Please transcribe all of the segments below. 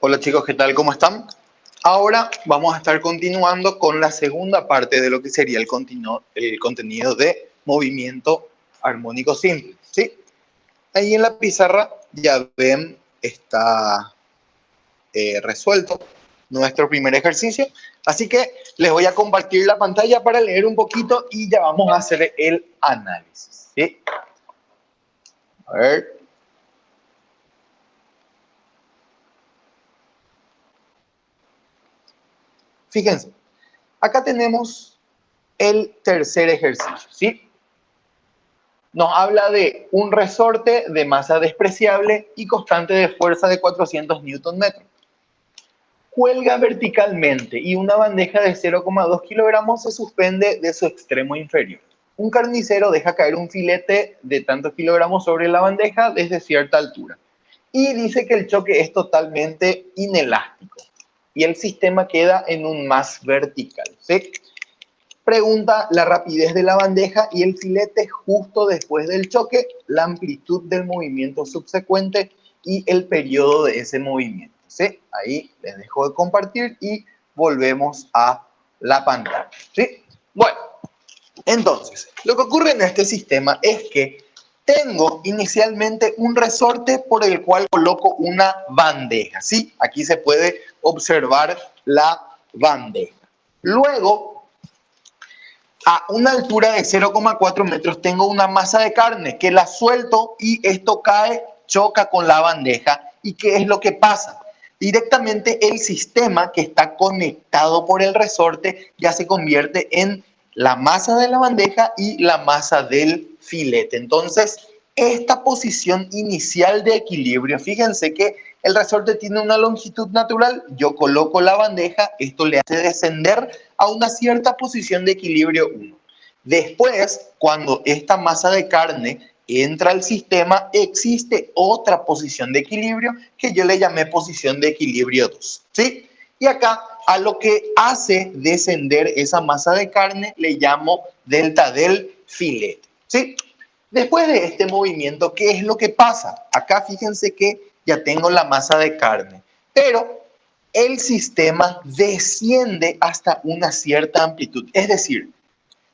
Hola chicos, ¿qué tal? ¿Cómo están? Ahora vamos a estar continuando con la segunda parte de lo que sería el contenido de movimiento armónico simple, ¿sí? Ahí en la pizarra ya ven, está resuelto nuestro primer ejercicio. Así que les voy a compartir la pantalla para leer un poquito y ya vamos a hacer el análisis, ¿sí? A ver. Fíjense, acá tenemos el tercer ejercicio, ¿sí? Nos habla de un resorte de masa despreciable y constante de fuerza de 400 Nm. Cuelga verticalmente y una bandeja de 0,2 kilogramos se suspende de su extremo inferior. Un carnicero deja caer un filete de tantos kilogramos sobre la bandeja desde cierta altura. Y dice que el choque es totalmente inelástico y el sistema queda en un más vertical, ¿sí? Pregunta la rapidez de la bandeja y el filete justo después del choque, la amplitud del movimiento subsecuente y el periodo de ese movimiento, ¿sí? Ahí les dejo de compartir y volvemos a la pantalla, ¿sí? Bueno, entonces, lo que ocurre en este sistema es que tengo inicialmente un resorte por el cual coloco una bandeja, ¿sí? Aquí se puede observar la bandeja. Luego, a una altura de 0,4 metros tengo una masa de carne que la suelto y esto cae, choca con la bandeja. ¿Y qué es lo que pasa? Directamente el sistema que está conectado por el resorte ya se convierte en la masa de la bandeja y la masa del filete. Entonces, esta posición inicial de equilibrio, fíjense que el resorte tiene una longitud natural, yo coloco la bandeja, esto le hace descender a una cierta posición de equilibrio 1. Después, cuando esta masa de carne entra al sistema, existe otra posición de equilibrio que yo le llamé posición de equilibrio 2, ¿sí? Y acá a lo que hace descender esa masa de carne le llamo delta del filete, ¿sí? Después de este movimiento, ¿qué es lo que pasa? Acá fíjense que ya tengo la masa de carne, pero el sistema desciende hasta una cierta amplitud. Es decir,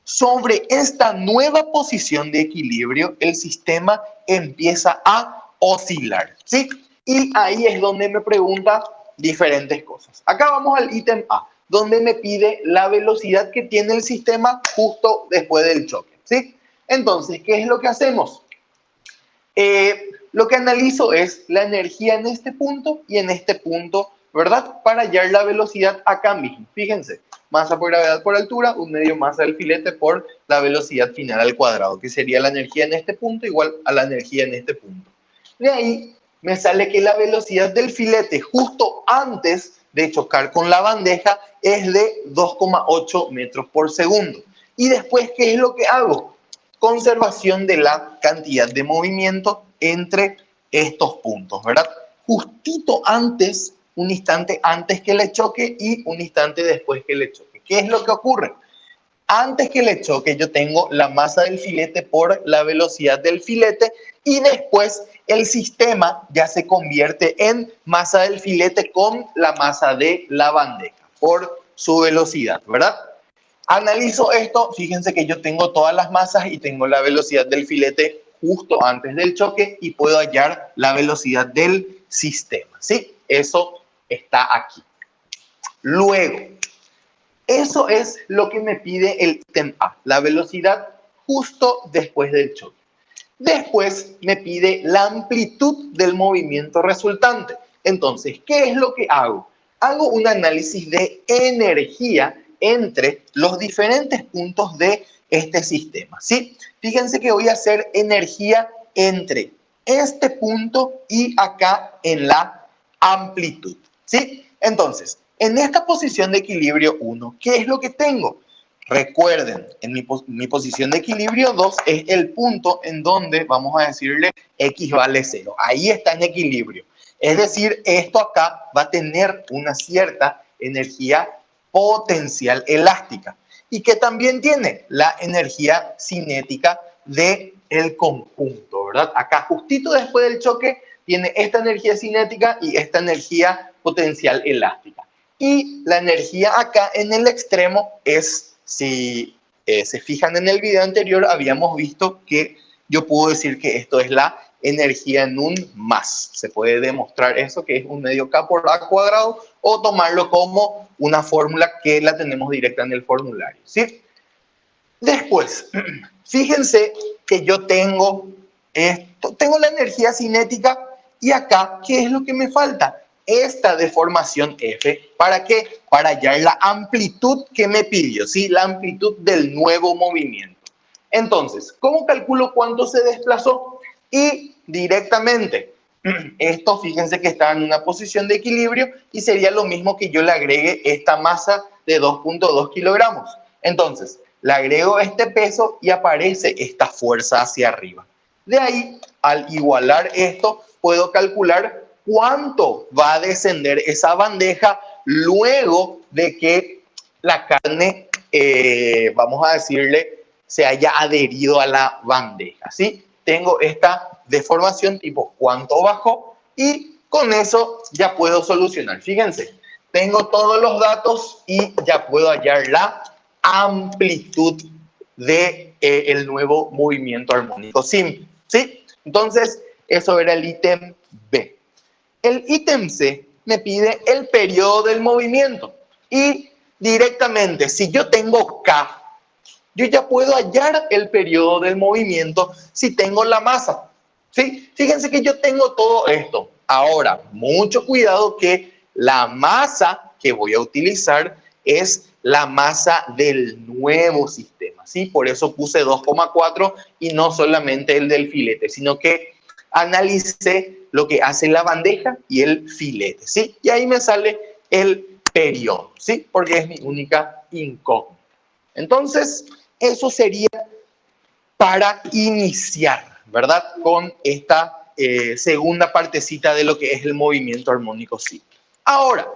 sobre esta nueva posición de equilibrio, el sistema empieza a oscilar, ¿sí? Y ahí es donde me pregunta diferentes cosas. Acá vamos al ítem A, donde me pide la velocidad que tiene el sistema justo después del choque, ¿sí? Entonces, ¿qué es lo que hacemos? Lo que analizo es la energía en este punto y en este punto, ¿verdad? Para hallar la velocidad acá mismo. Fíjense, masa por gravedad por altura, un medio masa del filete por la velocidad final al cuadrado, que sería la energía en este punto igual a la energía en este punto. De ahí me sale que la velocidad del filete justo antes de chocar con la bandeja es de 2,8 metros por segundo. Y después, ¿qué es lo que hago? Conservación de la cantidad de movimiento entre estos puntos, ¿verdad? Justito antes, un instante antes que le choque y un instante después que le choque. ¿Qué es lo que ocurre? Antes que le choque yo tengo la masa del filete por la velocidad del filete y después el sistema ya se convierte en masa del filete con la masa de la bandeja por su velocidad, ¿verdad? Analizo esto, fíjense que yo tengo todas las masas y tengo la velocidad del filete justo antes del choque y puedo hallar la velocidad del sistema, ¿sí? Eso está aquí. Luego, eso es lo que me pide el ítem A, la velocidad justo después del choque. Después me pide la amplitud del movimiento resultante. Entonces, ¿qué es lo que hago? Hago un análisis de energía entre los diferentes puntos de este sistema, ¿sí? Fíjense que voy a hacer energía entre este punto y acá en la amplitud, ¿sí? Entonces, en esta posición de equilibrio 1, ¿qué es lo que tengo? Recuerden, en mi posición de equilibrio 2 es el punto en donde vamos a decirle x vale 0. Ahí está en equilibrio. Es decir, esto acá va a tener una cierta energía potencial elástica y que también tiene la energía cinética del conjunto, ¿verdad? Acá justito después del choque tiene esta energía cinética y esta energía potencial elástica. Y la energía acá en el extremo es, si se fijan en el video anterior, habíamos visto que yo puedo decir que esto es la energía en un más. Se puede demostrar eso, que es un medio K por A cuadrado, o tomarlo como una fórmula que la tenemos directa en el formulario, ¿sí? Después, fíjense que yo tengo esto, tengo la energía cinética y acá, ¿qué es lo que me falta? Esta deformación F, ¿para qué? Para hallar la amplitud que me pidió, ¿sí? La amplitud del nuevo movimiento. Entonces, ¿cómo calculo cuánto se desplazó? Y directamente, esto fíjense que está en una posición de equilibrio y sería lo mismo que yo le agregue esta masa de 2.2 kilogramos. Entonces, le agrego este peso y aparece esta fuerza hacia arriba. De ahí, al igualar esto, puedo calcular cuánto va a descender esa bandeja luego de que la carne, vamos a decirle, se haya adherido a la bandeja, ¿sí? Tengo esta deformación tipo cuánto bajó y con eso ya puedo solucionar. Fíjense, tengo todos los datos y ya puedo hallar la amplitud de el nuevo movimiento armónico simple, ¿sí? Entonces, eso era el ítem B. El ítem C me pide el periodo del movimiento y directamente, si yo tengo K, yo ya puedo hallar el periodo del movimiento si tengo la masa, ¿sí? Fíjense que yo tengo todo esto. Ahora, mucho cuidado que la masa que voy a utilizar es la masa del nuevo sistema, ¿sí? Por eso puse 2,4 y no solamente el del filete, sino que analicé lo que hace la bandeja y el filete, ¿sí? Y ahí me sale el periodo, ¿sí? Porque es mi única incógnita. Entonces, eso sería para iniciar, ¿verdad? Con esta segunda partecita de lo que es el movimiento armónico simple. Ahora,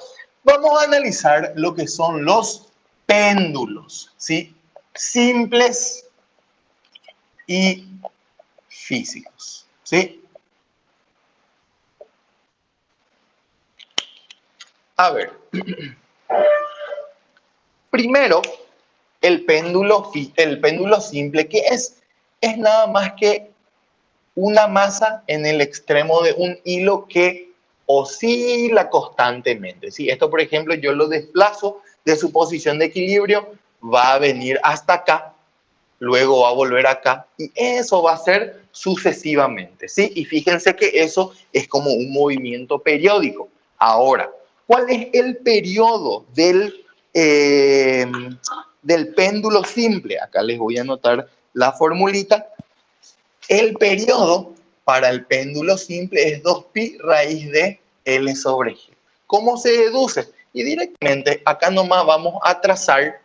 vamos a analizar lo que son los péndulos, ¿sí? Simples y físicos, ¿sí? A ver, primero, el péndulo simple, que es nada más que una masa en el extremo de un hilo que oscila constantemente. Si esto, por ejemplo, yo lo desplazo de su posición de equilibrio, va a venir hasta acá, luego va a volver acá y eso va a ser sucesivamente, ¿sí? Y fíjense que eso es como un movimiento periódico. Ahora, ¿cuál es el periodo del péndulo simple? Acá les voy a anotar la formulita. El periodo para el péndulo simple es 2pi raíz de L sobre G. ¿Cómo se deduce? Y directamente acá nomás vamos a trazar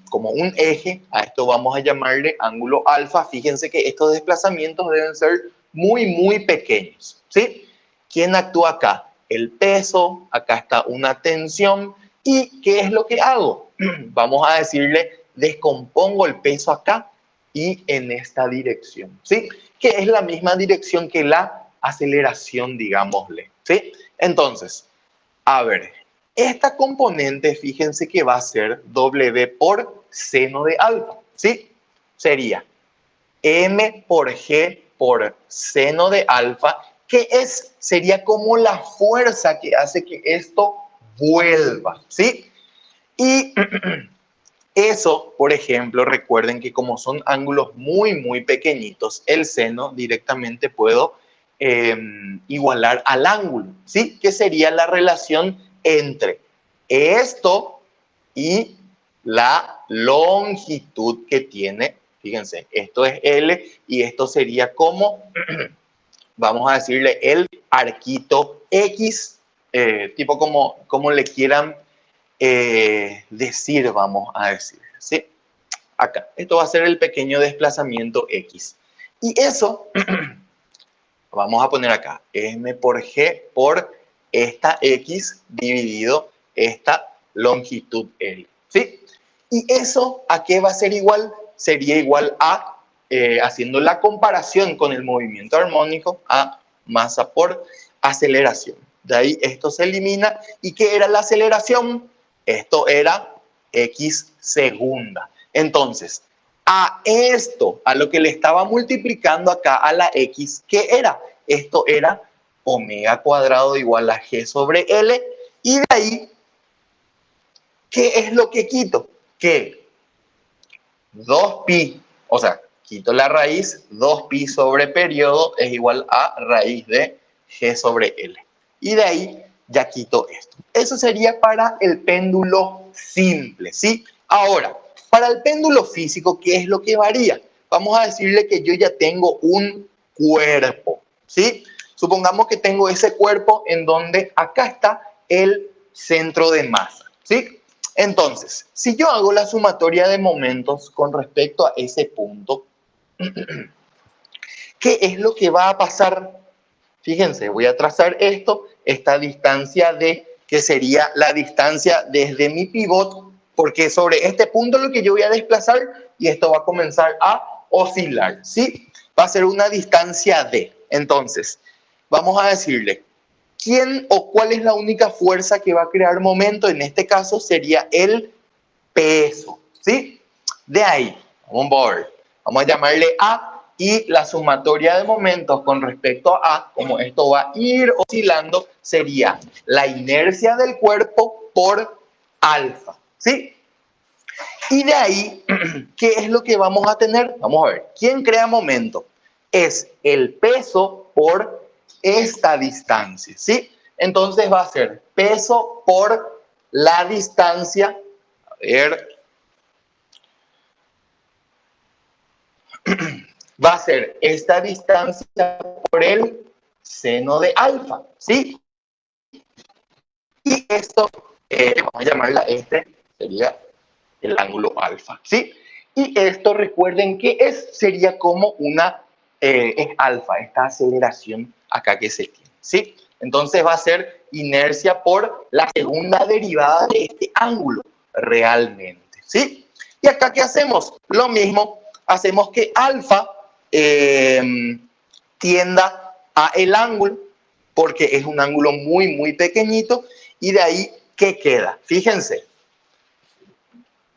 como un eje, a esto vamos a llamarle ángulo alfa. Fíjense que estos desplazamientos deben ser muy pequeños, ¿sí? ¿Quién actúa acá? El peso, acá está una tensión. ¿Y qué es lo que hago? Vamos a decirle, descompongo el peso acá y en esta dirección, ¿sí? Que es la misma dirección que la aceleración, digámosle, ¿sí? Entonces, a ver, esta componente, fíjense que va a ser W por seno de alfa, ¿sí? Sería M por G por seno de alfa, que sería como la fuerza que hace que esto vuelva, ¿sí? Y eso, por ejemplo, recuerden que como son ángulos muy pequeñitos, el seno directamente puedo igualar al ángulo, ¿sí? Que sería la relación entre esto y la longitud que tiene. Fíjense, esto es L y esto sería como, vamos a decirle, el arquito X, tipo como le quieran decir, vamos a decir, ¿sí? Acá, esto va a ser el pequeño desplazamiento X. Y eso, vamos a poner acá, M por G por esta X dividido esta longitud L, ¿sí? Y eso, ¿a qué va a ser igual? Sería igual a, haciendo la comparación con el movimiento armónico, a masa por aceleración. De ahí esto se elimina. ¿Y qué era la aceleración? Esto era x segunda. Entonces, a esto, a lo que le estaba multiplicando acá a la x, ¿qué era? Esto era omega cuadrado igual a g sobre L. Y de ahí, ¿qué es lo que quito? Que 2pi, o sea, quito la raíz, 2pi sobre periodo es igual a raíz de g sobre L. Y de ahí ya quito esto. Eso sería para el péndulo simple, ¿sí? Ahora, para el péndulo físico, ¿qué es lo que varía? Vamos a decirle que yo ya tengo un cuerpo, ¿sí? Supongamos que tengo ese cuerpo en donde acá está el centro de masa, ¿sí? Entonces, si yo hago la sumatoria de momentos con respecto a ese punto, ¿qué es lo que va a pasar? Fíjense, voy a trazar esto, esta distancia D, que sería la distancia desde mi pivot, porque sobre este punto es lo que yo voy a desplazar y esto va a comenzar a oscilar, ¿sí? Va a ser una distancia D. Entonces, vamos a decirle, ¿quién o cuál es la única fuerza que va a crear momento? En este caso sería el peso, ¿sí? De ahí, vamos a llamarle A, y la sumatoria de momentos con respecto a A, como esto va a ir oscilando, sería la inercia del cuerpo por alfa, ¿sí? Y de ahí, ¿qué es lo que vamos a tener? Vamos a ver, ¿quién crea momento? Es el peso por esta distancia, ¿sí? Entonces va a ser peso por la distancia, a ver, va a ser esta distancia por el seno de alfa, ¿sí? Y esto, vamos a llamarla sería el ángulo alfa, ¿sí? Y esto, recuerden que sería como es alfa, esta aceleración acá que se tiene, ¿sí? Entonces va a ser inercia por la segunda derivada de este ángulo, realmente, ¿sí? Y acá, ¿qué hacemos? Lo mismo, hacemos que alfa tienda a el ángulo, porque es un ángulo muy, muy pequeñito, y de ahí, ¿qué queda? Fíjense,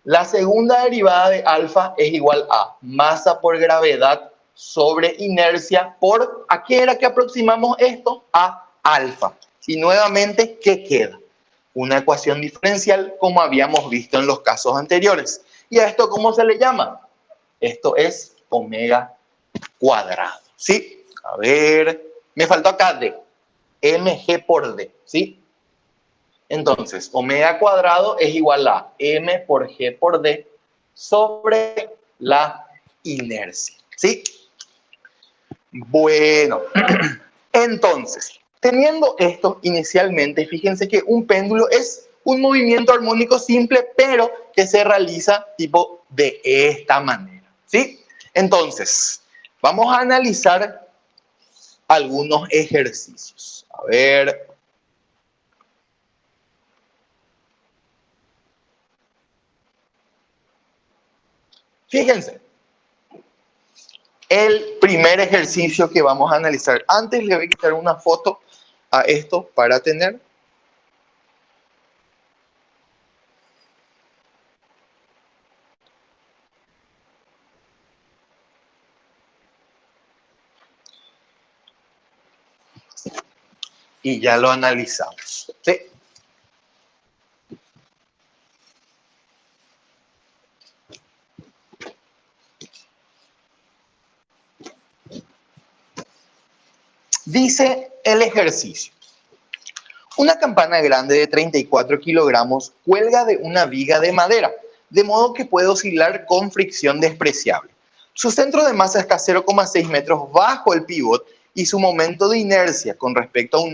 la segunda derivada de alfa es igual a masa por gravedad sobre inercia por, ¿a qué era que aproximamos esto? A alfa. Y nuevamente, ¿qué queda? Una ecuación diferencial como habíamos visto en los casos anteriores. ¿Y a esto cómo se le llama? Esto es omega cuadrado, ¿sí? A ver, me faltó acá D, mg por D, ¿sí? Entonces, omega cuadrado es igual a m por g por d sobre la inercia, ¿sí? Bueno, entonces, teniendo esto inicialmente, fíjense que un péndulo es un movimiento armónico simple, pero que se realiza tipo de esta manera, ¿sí? Entonces, vamos a analizar algunos ejercicios. A ver. Fíjense, el primer ejercicio que vamos a analizar. Antes le voy a quitar una foto a esto para tener. Y ya lo analizamos, ¿sí? Dice el ejercicio. Una campana grande de 34 kilogramos cuelga de una viga de madera, de modo que puede oscilar con fricción despreciable. Su centro de masa está 0,6 metros bajo el pivot y su momento de inercia con respecto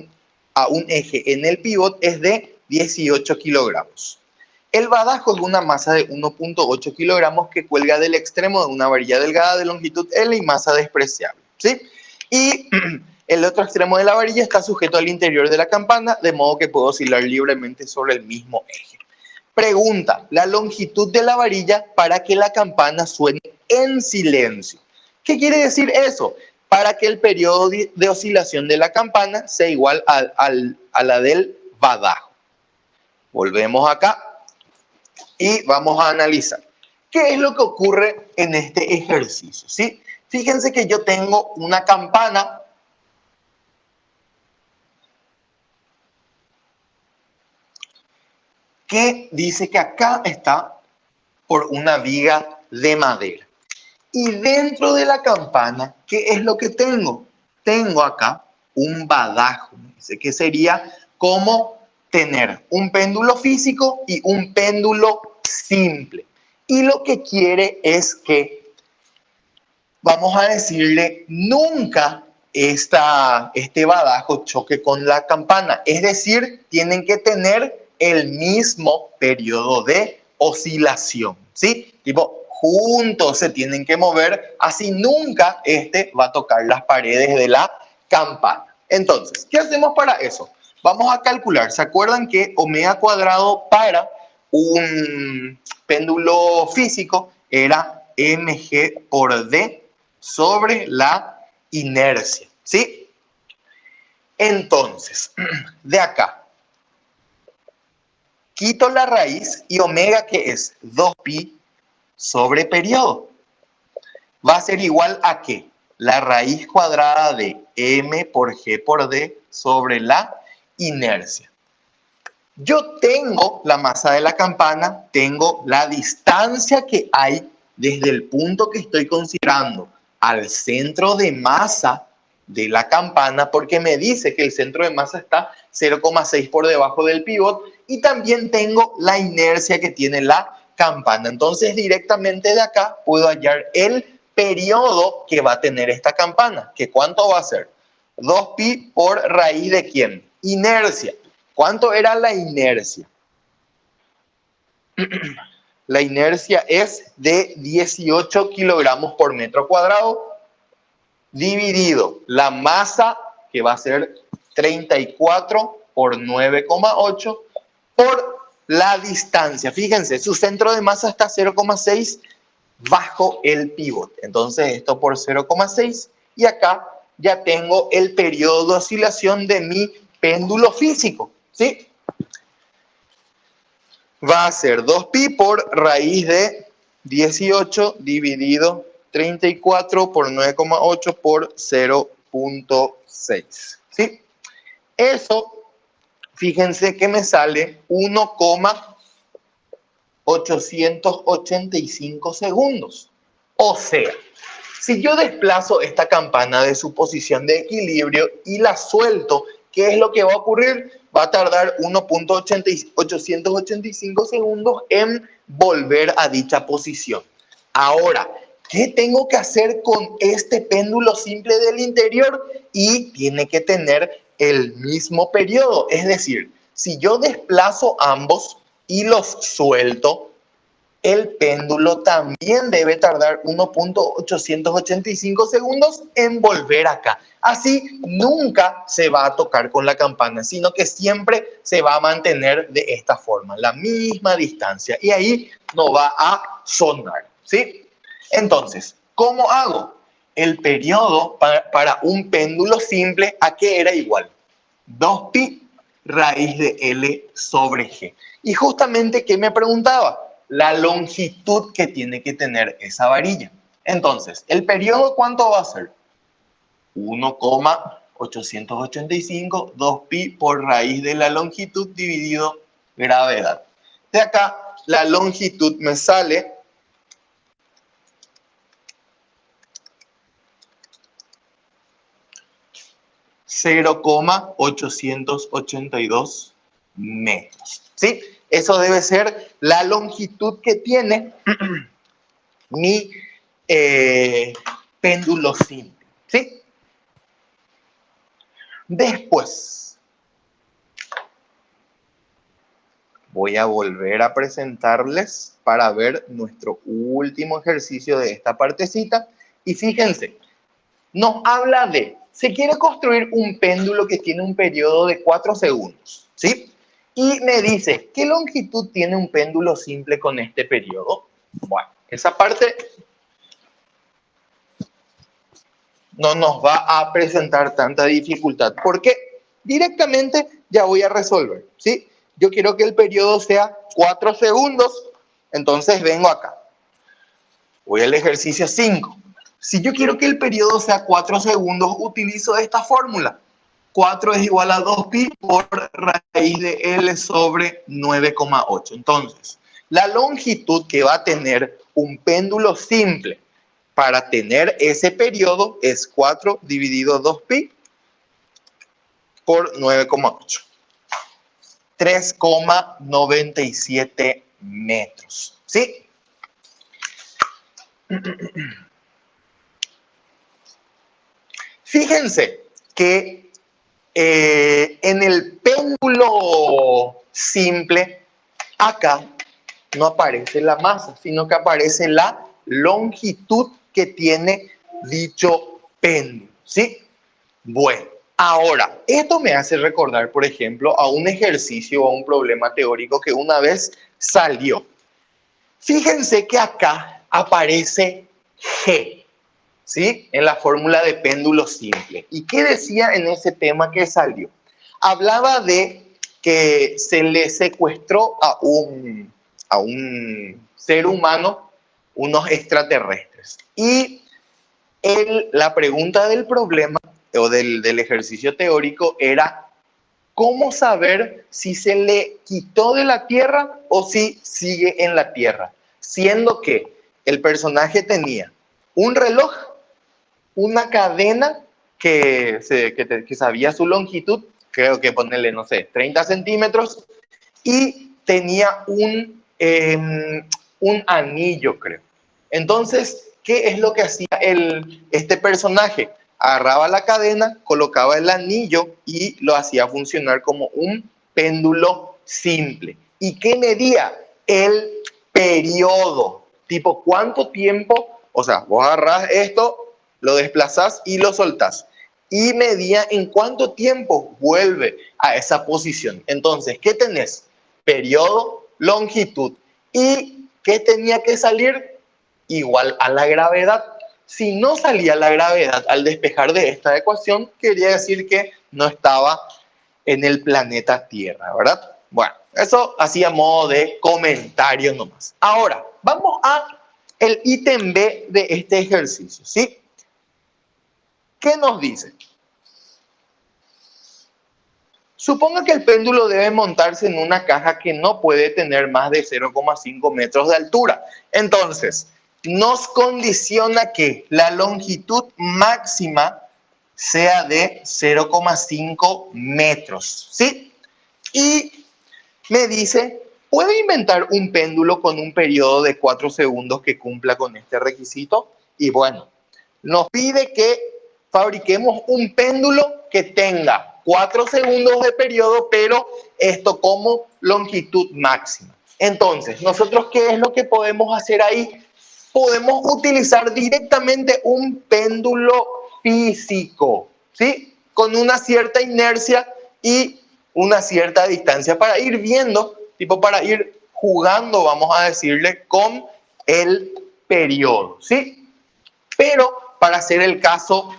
a un eje en el pivot es de 18 kilogramos. El badajo es una masa de 1,8 kilogramos que cuelga del extremo de una varilla delgada de longitud L y masa despreciable, ¿sí? Y el otro extremo de la varilla está sujeto al interior de la campana, de modo que puede oscilar libremente sobre el mismo eje. Pregunta, la longitud de la varilla para que la campana suene en silencio. ¿Qué quiere decir eso? para que el periodo de oscilación de la campana sea igual a la del badajo. Volvemos acá y vamos a analizar. ¿Qué es lo que ocurre en este ejercicio? ¿Sí? Fíjense que yo tengo una campana que dice que acá está por una viga de madera. Y dentro de la campana, ¿qué es lo que tengo? Tengo acá un badajo. Dice que sería como tener un péndulo físico y un péndulo simple. Y lo que quiere es que, vamos a decirle, nunca este badajo choque con la campana. Es decir, tienen que tener el mismo periodo de oscilación, ¿sí? Tipo, juntos se tienen que mover, así nunca este va a tocar las paredes de la campana. Entonces, ¿qué hacemos para eso? Vamos a calcular. ¿Se acuerdan que omega cuadrado para un péndulo físico era mg por d sobre la inercia, ¿sí? Entonces, de acá, quito la raíz y omega, que es 2pi sobre periodo, va a ser igual a ¿qué? La raíz cuadrada de m por g por d sobre la inercia. Yo tengo la masa de la campana, tengo la distancia que hay desde el punto que estoy considerando al centro de masa de la campana, porque me dice que el centro de masa está 0,6 por debajo del pivot, y también tengo la inercia que tiene la campana. Entonces, directamente de acá puedo hallar el periodo que va a tener esta campana, que ¿cuánto va a ser? 2pi por raíz de ¿quién? Inercia. ¿Cuánto era la inercia? La inercia es de 18 kilogramos por metro cuadrado, dividido la masa, que va a ser 34 por 9,8, por la distancia. Fíjense, su centro de masa está 0,6 bajo el pivot. Entonces esto por 0,6, y acá ya tengo el periodo de oscilación de mi péndulo físico, ¿sí? Va a ser 2pi por raíz de 18 dividido 34 por 9,8 por 0,6. ¿Sí? Eso, fíjense que me sale 1,885 segundos. O sea, si yo desplazo esta campana de su posición de equilibrio y la suelto, ¿qué es lo que va a ocurrir? Va a tardar 1,885 segundos en volver a dicha posición. Ahora, ¿qué tengo que hacer con este péndulo simple del interior? Y tiene que tener el mismo periodo. Es decir, si yo desplazo ambos y los suelto, el péndulo también debe tardar 1,885 segundos en volver acá. Así nunca se va a tocar con la campana, sino que siempre se va a mantener de esta forma, la misma distancia, y ahí no va a sonar, ¿sí? Entonces, ¿cómo hago? El periodo para un péndulo simple, ¿a qué era igual? 2pi raíz de L sobre G. Y justamente, ¿qué me preguntaba? La longitud que tiene que tener esa varilla. Entonces, ¿el periodo cuánto va a ser? 1,885, 2pi por raíz de la longitud dividido gravedad. De acá, la longitud me sale 0,882 metros. ¿Sí? Eso debe ser la longitud que tiene mi péndulo simple. ¿Sí? Después, voy a volver a presentarles para ver nuestro último ejercicio de esta partecita. Y fíjense, nos habla de, se quiere construir un péndulo que tiene un periodo de 4 segundos, ¿sí? Y me dice, ¿qué longitud tiene un péndulo simple con este periodo? Bueno, esa parte no nos va a presentar tanta dificultad. Porque directamente ya voy a resolver, ¿sí? Yo quiero que el periodo sea 4 segundos, entonces vengo acá. Voy al ejercicio 5. Si yo quiero que el periodo sea 4 segundos, utilizo esta fórmula. 4 es igual a 2pi por raíz de L sobre 9,8. Entonces, la longitud que va a tener un péndulo simple para tener ese periodo es 4 dividido 2pi por 9,8. 3,97 metros. ¿Sí? Fíjense que en el péndulo simple, acá no aparece la masa, sino que aparece la longitud que tiene dicho péndulo, ¿sí? Bueno, ahora, esto me hace recordar, por ejemplo, a un ejercicio o a un problema teórico que una vez salió. Fíjense que acá aparece G, ¿sí? En la fórmula de péndulo simple. ¿Y qué decía en ese tema que salió? Hablaba de que se le secuestró a un ser humano unos extraterrestres. Y la pregunta del problema o del ejercicio teórico era cómo saber si se le quitó de la Tierra o si sigue en la Tierra, siendo que el personaje tenía un reloj, una cadena que sabía su longitud, creo que ponerle, no sé, 30 centímetros, y tenía un anillo, creo. Entonces, ¿qué es lo que hacía este personaje? Agarraba la cadena, colocaba el anillo y lo hacía funcionar como un péndulo simple. ¿Y qué medía? El periodo. Tipo, ¿cuánto tiempo? O sea, vos agarrás esto, lo desplazás y lo soltás. Y medía en cuánto tiempo vuelve a esa posición. Entonces, ¿qué tenés? Periodo, longitud. ¿Y qué tenía que salir? Igual a la gravedad. Si no salía la gravedad al despejar de esta ecuación, quería decir que no estaba en el planeta Tierra, ¿verdad? Bueno, eso hacía modo de comentario nomás. Ahora, vamos a el ítem B de este ejercicio, ¿sí? ¿Qué nos dice? Suponga que el péndulo debe montarse en una caja que no puede tener más de 0,5 metros de altura. Entonces, nos condiciona que la longitud máxima sea de 0,5 metros, ¿sí? Y me dice, ¿puedo inventar un péndulo con un periodo de 4 segundos que cumpla con este requisito? Y bueno, nos pide que fabriquemos un péndulo que tenga 4 segundos de periodo, pero esto como longitud máxima. Entonces, ¿nosotros qué es lo que podemos hacer ahí? Podemos utilizar directamente un péndulo físico, ¿sí? Con una cierta inercia y una cierta distancia para ir viendo, tipo para ir jugando, vamos a decirle, con el periodo, ¿sí? Pero para hacer el caso,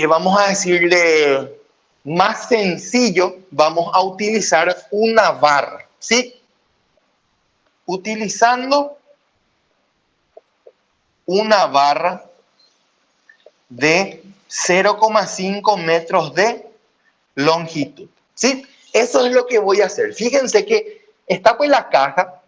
vamos a decirle más sencillo, vamos a utilizar una barra, ¿sí? Utilizando una barra de 0,5 metros de longitud, ¿sí? Eso es lo que voy a hacer. Fíjense que está pues la caja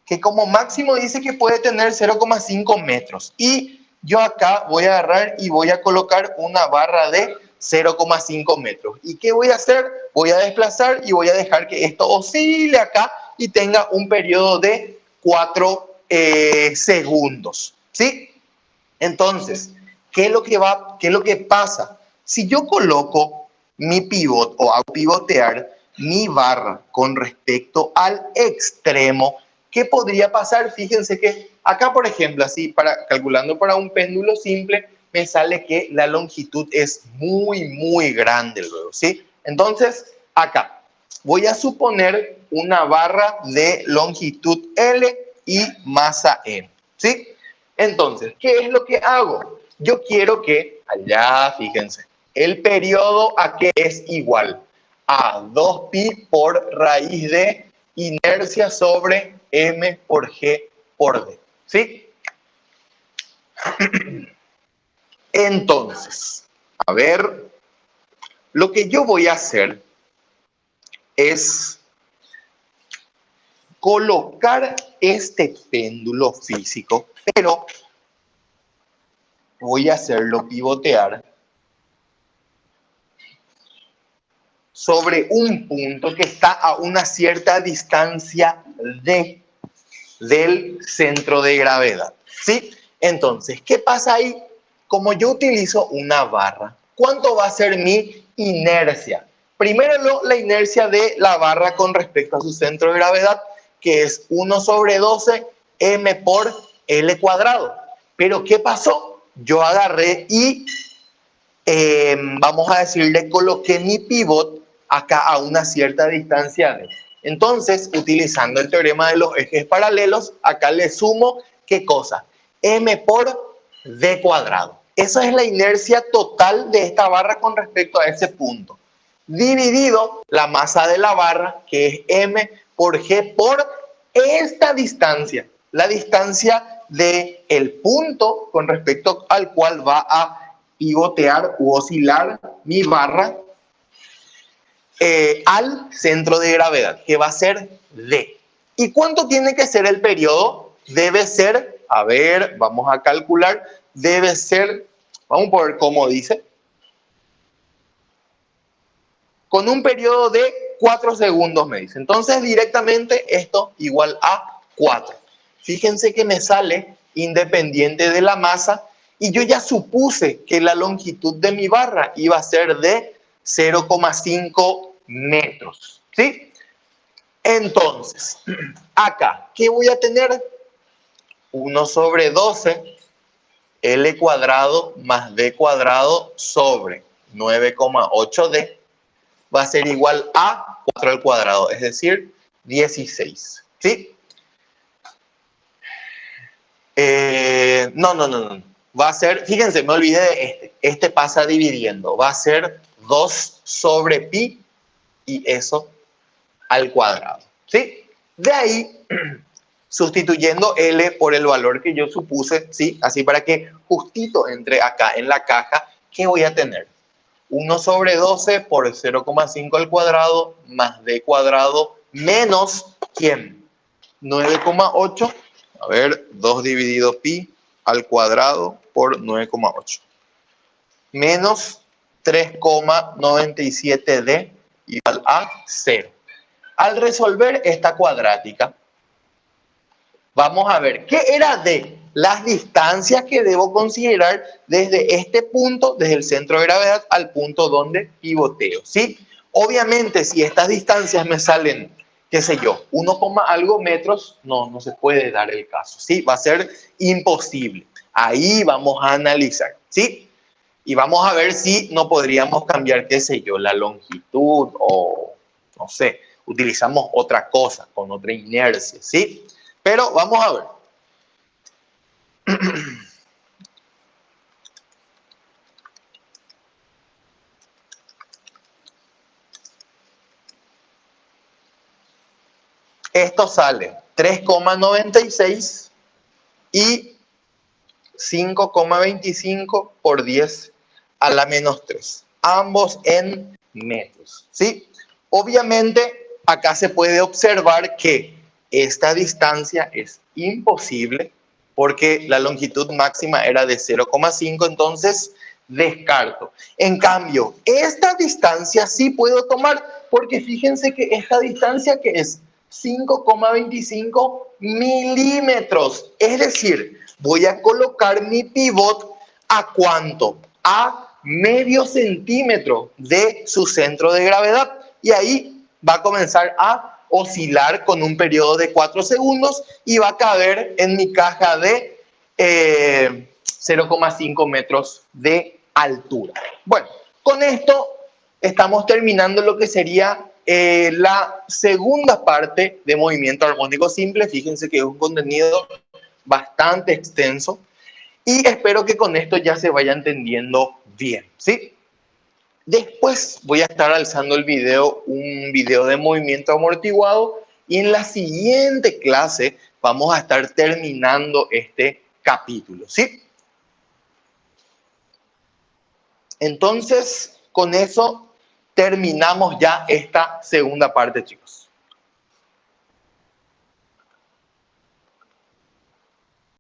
que como máximo dice que puede tener 0,5 metros. Y yo acá voy a agarrar y voy a colocar una barra de 0,5 metros. ¿Y qué voy a hacer? Voy a desplazar y voy a dejar que esto oscile acá y tenga un periodo de 4 segundos, ¿sí? Entonces, ¿qué es lo que pasa? Si yo coloco mi pivot o a pivotear mi barra con respecto al extremo, ¿qué podría pasar? Fíjense que acá, por ejemplo, así calculando para un péndulo simple, me sale que la longitud es muy, muy grande luego, ¿sí? Entonces, acá voy a suponer una barra de longitud L y masa M, ¿sí? Entonces, ¿qué es lo que hago? Yo quiero que, allá, fíjense, el periodo a que es igual a 2pi por raíz de inercia sobre m por g por d. ¿Sí? Entonces, a ver, lo que yo voy a hacer es colocar este péndulo físico, pero voy a hacerlo pivotear sobre un punto que está a una cierta distancia del centro de gravedad. ¿Sí? Entonces, ¿qué pasa ahí? Como yo utilizo una barra, ¿cuánto va a ser mi inercia? Primero, la inercia de la barra con respecto a su centro de gravedad, que es 1 sobre 12 m por L cuadrado. Pero ¿qué pasó? Yo agarré y, vamos a decirle, coloqué mi pivot acá a una cierta distancia de. Entonces, utilizando el teorema de los ejes paralelos, acá le sumo, ¿qué cosa? M por D cuadrado. Esa es la inercia total de esta barra con respecto a ese punto. Dividido la masa de la barra, que es M por G por esta distancia. La distancia del punto con respecto al cual va a pivotear u oscilar mi barra al centro de gravedad, que va a ser D. ¿Y cuánto tiene que ser el periodo? Debe ser, a ver, vamos a calcular, debe ser, vamos a ver cómo dice, con un periodo de 4 segundos me dice. Entonces directamente esto igual a 4. Fíjense que me sale independiente de la masa y yo ya supuse que la longitud de mi barra iba a ser de 0,5 metros. ¿Sí? Entonces, acá, ¿qué voy a tener? 1 sobre 12 L cuadrado más D cuadrado sobre 9,8D va a ser igual a 4 al cuadrado, es decir, 16. ¿Sí? No. Va a ser, fíjense, me olvidé de este. Este pasa dividiendo. Va a ser 2 sobre pi y eso al cuadrado. ¿Sí? De ahí, sustituyendo L por el valor que yo supuse, ¿sí? Así para que justito entre acá en la caja, ¿qué voy a tener? 1 sobre 12 por 0,5 al cuadrado más D cuadrado menos, ¿quién? 9,8. A ver, 2 dividido pi al cuadrado por 9,8. Menos 3,97D igual a 0. Al resolver esta cuadrática, vamos a ver qué era D. Las distancias que debo considerar desde este punto, desde el centro de gravedad al punto donde pivoteo, ¿sí? Obviamente, si estas distancias me salen, qué sé yo, 1, algo metros, no se puede dar el caso, ¿sí? Va a ser imposible. Ahí vamos a analizar, ¿sí? Y vamos a ver si no podríamos cambiar, qué sé yo, la longitud o, no sé, utilizamos otra cosa, con otra inercia, ¿sí? Pero vamos a ver. Esto sale 3,96 y 5,25 por 10 a la menos 3. Ambos en metros, ¿sí? Obviamente, acá se puede observar que esta distancia es imposible porque la longitud máxima era de 0,5, entonces descarto. En cambio, esta distancia sí puedo tomar porque fíjense que esta distancia que es 5,25 milímetros. Es decir, voy a colocar mi pivot a ¿cuánto? A medio centímetro de su centro de gravedad. Y ahí va a comenzar a oscilar con un periodo de 4 segundos y va a caber en mi caja de 0,5 metros de altura. Bueno, con esto estamos terminando lo que sería la segunda parte de movimiento armónico simple. Fíjense que es un contenido bastante extenso. Y espero que con esto ya se vaya entendiendo bien, ¿sí? Después voy a estar alzando el video, un video de movimiento amortiguado, y en la siguiente clase vamos a estar terminando este capítulo, ¿sí? Entonces, con eso terminamos ya esta segunda parte, chicos.